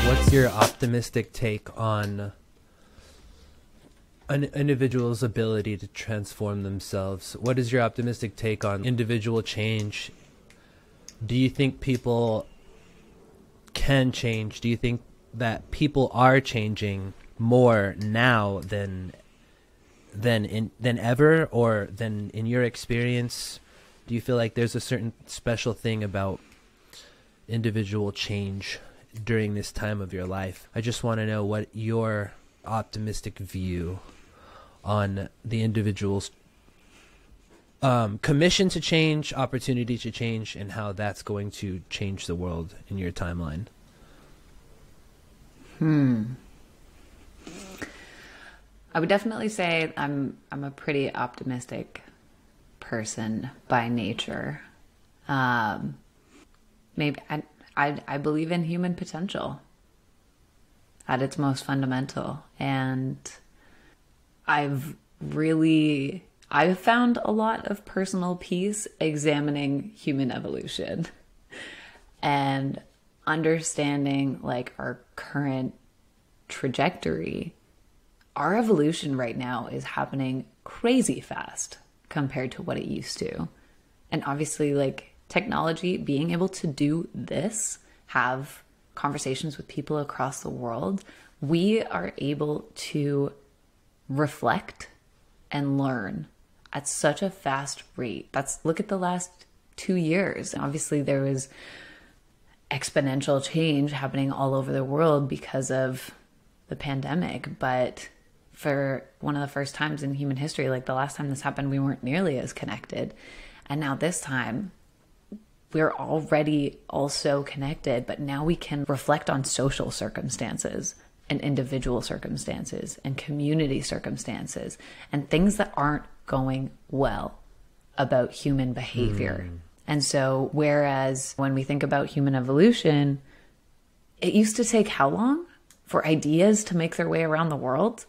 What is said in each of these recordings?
What's your optimistic take on an individual's ability to transform themselves? What is your optimistic take on individual change? Do you think people can change? Do you think that people are changing more now than ever, or than in your experience? Do you feel like there's a certain special thing about individual change during this time of your life? I just want to know what your optimistic view on the individual's commission to change, opportunity to change, and how that's going to change the world in your timeline. I would definitely say I'm a pretty optimistic person by nature. Maybe I believe in human potential at its most fundamental, and I've found a lot of personal peace examining human evolution and understanding like our current trajectory. Our evolution right now is happening crazy fast compared to what it used to. And obviously, like, technology, being able to do this, have conversations with people across the world, we are able to reflect and learn at such a fast rate. Look at the last 2 years. Obviously, there was exponential change happening all over the world because of the pandemic. But for one of the first times in human history, like the last time this happened, we weren't nearly as connected. And now this time, we're already also connected, but now we can reflect on social circumstances and individual circumstances and community circumstances and things that aren't going well about human behavior. And so, whereas when we think about human evolution, it used to take how long for ideas to make their way around the world?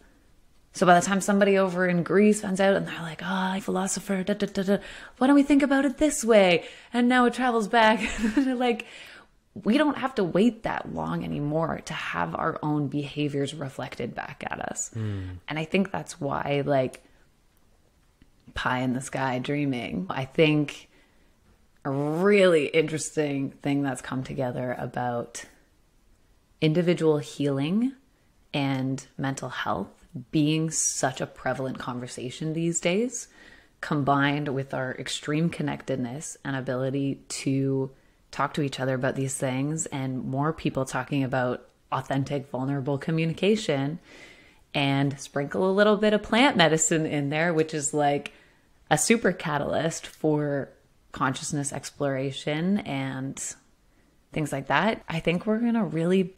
So by the time somebody over in Greece finds out and they're like, oh, philosopher, da, da, da, da, why don't we think about it this way? And now it travels back. Like, we don't have to wait that long anymore to have our own behaviors reflected back at us. And I think that's why, like, pie in the sky dreaming, I think a really interesting thing that's come together about individual healing and mental health being such a prevalent conversation these days, combined with our extreme connectedness and ability to talk to each other about these things, and more people talking about authentic, vulnerable communication, and sprinkle a little bit of plant medicine in there, which is like a super catalyst for consciousness exploration and things like that. I think we're in a really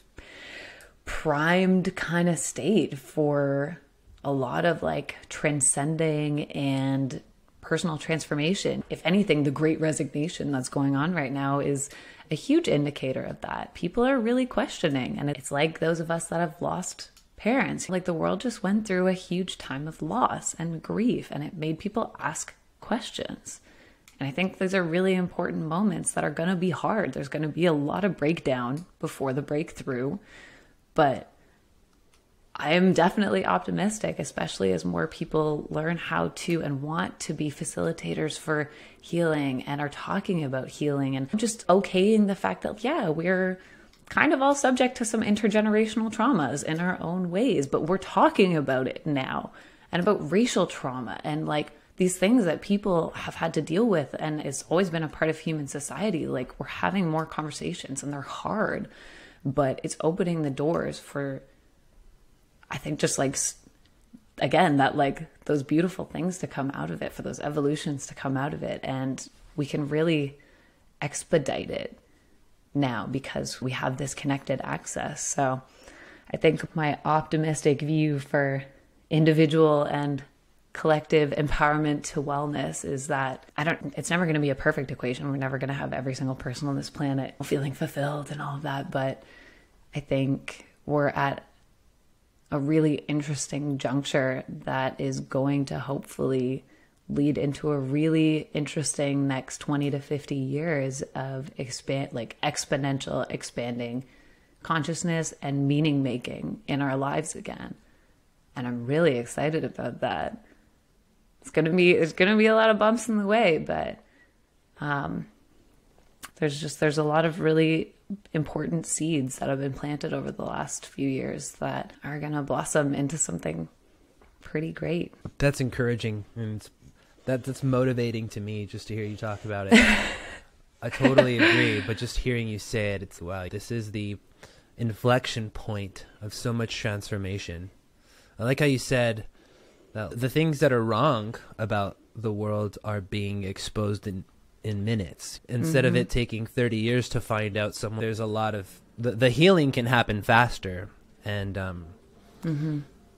primed kind of state for a lot of like transcending and personal transformation. If anything, the great resignation that's going on right now is a huge indicator of that. People are really questioning, and it's like those of us that have lost parents, like the world just went through a huge time of loss and grief, and it made people ask questions. And I think these are really important moments that are going to be hard. There's going to be a lot of breakdown before the breakthrough. But I am definitely optimistic, especially as more people learn how to and want to be facilitators for healing and are talking about healing and just okaying the fact that, yeah, we're kind of all subject to some intergenerational traumas in our own ways, but we're talking about it now, and about racial trauma and like these things that people have had to deal with, and it's always been a part of human society. Like, we're having more conversations, and they're hard, but it's opening the doors for, I think, just like, again, that like those beautiful things to come out of it, for those evolutions to come out of it. And we can really expedite it now because we have this connected access. So I think my optimistic view for individual and collective empowerment to wellness is that it's never going to be a perfect equation. We're never going to have every single person on this planet feeling fulfilled and all of that. But I think we're at a really interesting juncture that is going to hopefully lead into a really interesting next 20 to 50 years of exponential expanding consciousness and meaning making in our lives again. And I'm really excited about that. There's gonna be a lot of bumps in the way, but there's a lot of really important seeds that have been planted over the last few years that are gonna blossom into something pretty great. That's encouraging, and that's motivating to me just to hear you talk about it. I totally agree, but just hearing you say it, it's wow, this is the inflection point of so much transformation. I like how you said that the things that are wrong about the world are being exposed in minutes. Instead of it taking 30 years to find out someone, there's a lot of the healing can happen faster, and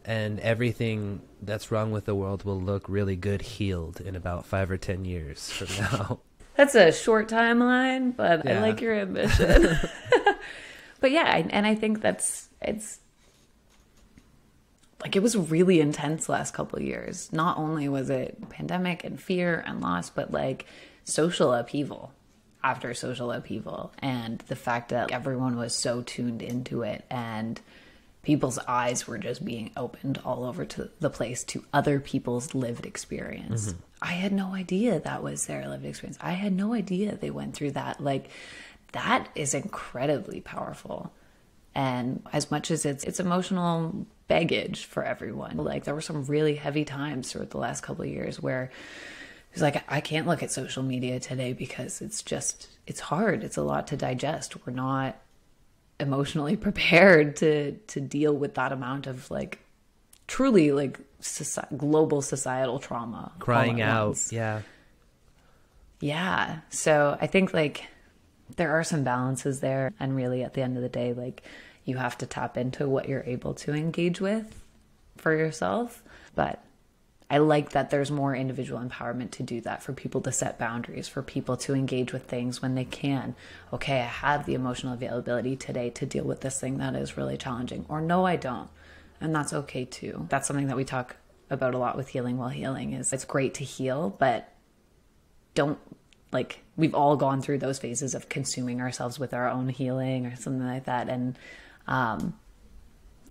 and everything that's wrong with the world will look really good healed in about 5 or 10 years from now. That's a short timeline, but yeah. I like your ambition. But yeah, and I think it's like, it was really intense last couple of years. Not only was it pandemic and fear and loss, but like social upheaval after social upheaval. And the fact that everyone was so tuned into it, and people's eyes were just being opened all over to the place to other people's lived experience. I had no idea that was their lived experience. I had no idea they went through that. Like, that is incredibly powerful. And as much as it's it's baggage for everyone, like, there were some really heavy times throughout the last couple of years where it was like, I can't look at social media today because it's hard. It's a lot to digest. We're not emotionally prepared to deal with that amount of like truly like global societal trauma. Crying out. Once. Yeah. So I think like there are some balances there, and really at the end of the day, like, you have to tap into what you're able to engage with for yourself. But I like that there's more individual empowerment to do that, for people to set boundaries, for people to engage with things when they can. Okay, I have the emotional availability today to deal with this thing that is really challenging, or no, I don't. And that's okay too. That's something that we talk about a lot with Healing While Healing, is it's great to heal, but don't, like, we've all gone through those phases of consuming ourselves with our own healing or something like that. And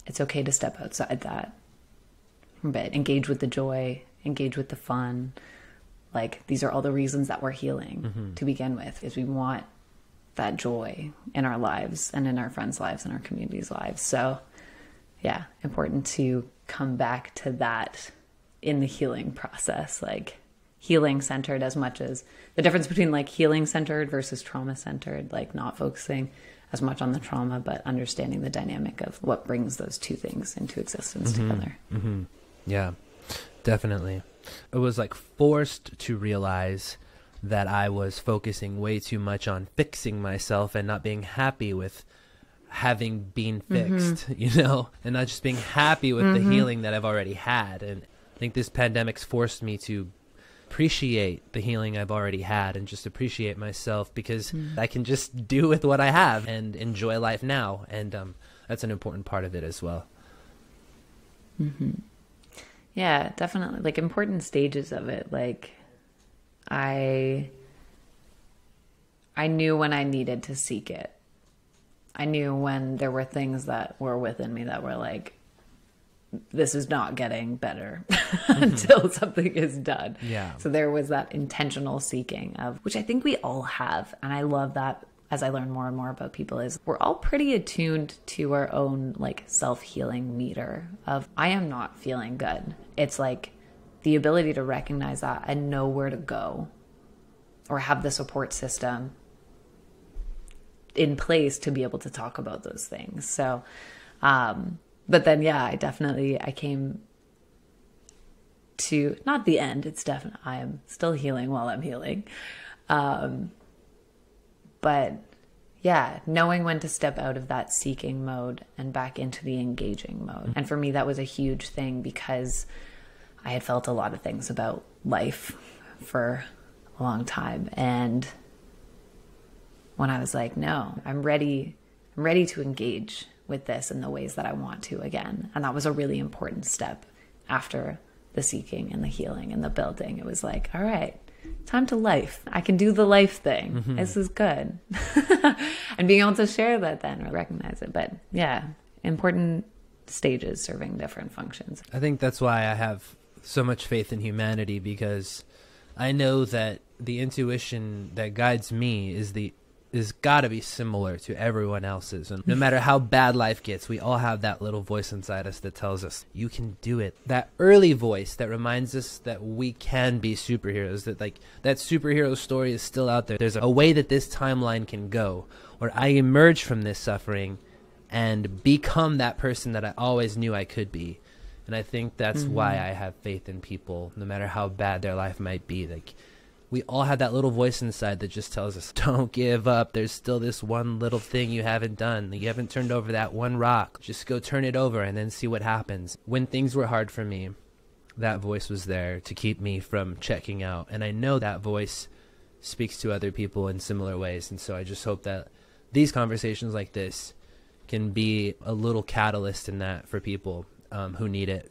it's okay to step outside that, but engage with the joy, engage with the fun. Like, these are all the reasons that we're healing to begin with, is we want that joy in our lives and in our friends' lives and our community's lives. So yeah, important to come back to that in the healing process, like healing centered, as much as the difference between like healing centered versus trauma centered, like not focusing as much on the trauma, but understanding the dynamic of what brings those two things into existence together. Yeah, definitely. It was like forced to realize that I was focusing way too much on fixing myself and not being happy with having been fixed, you know, and not just being happy with the healing that I've already had. And I think this pandemic's forced me to appreciate the healing I've already had and just appreciate myself, because I can just do with what I have and enjoy life now. And that's an important part of it as well. Yeah, definitely. Like, important stages of it. Like, I knew when I needed to seek it. I knew when there were things that were within me that were like, this is not getting better until something is done. Yeah. So there was that intentional seeking of, which I think we all have. And I love that as I learn more and more about people, is we're all pretty attuned to our own like self-healing meter of, I am not feeling good. It's like the ability to recognize that and know where to go, or have the support system in place to be able to talk about those things. So, but then, yeah, I came to, not the end, it's definitely, I am still healing while I'm healing. But yeah, knowing when to step out of that seeking mode and back into the engaging mode. And for me, that was a huge thing, because I had felt a lot of things about life for a long time. And when I was like, no, I'm ready to engage with this in the ways that I want to again. And that was a really important step after the seeking and the healing and the building. It was like, all right, time to life. I can do the life thing. This is good. And being able to share that then, or recognize it. But yeah, important stages serving different functions. I think that's why I have so much faith in humanity, because I know that the intuition that guides me is got to be similar to everyone else's. And no matter how bad life gets, we all have that little voice inside us that tells us, you can do it. That early voice that reminds us that we can be superheroes, that like that superhero story is still out there. There's a way that this timeline can go, where I emerge from this suffering and become that person that I always knew I could be. And I think that's why I have faith in people, no matter how bad their life might be. Like, we all have that little voice inside that just tells us, don't give up. There's still this one little thing you haven't done. You haven't turned over that one rock. Just go turn it over and then see what happens. When things were hard for me, that voice was there to keep me from checking out. And I know that voice speaks to other people in similar ways. And so I just hope that these conversations like this can be a little catalyst in that for people who need it.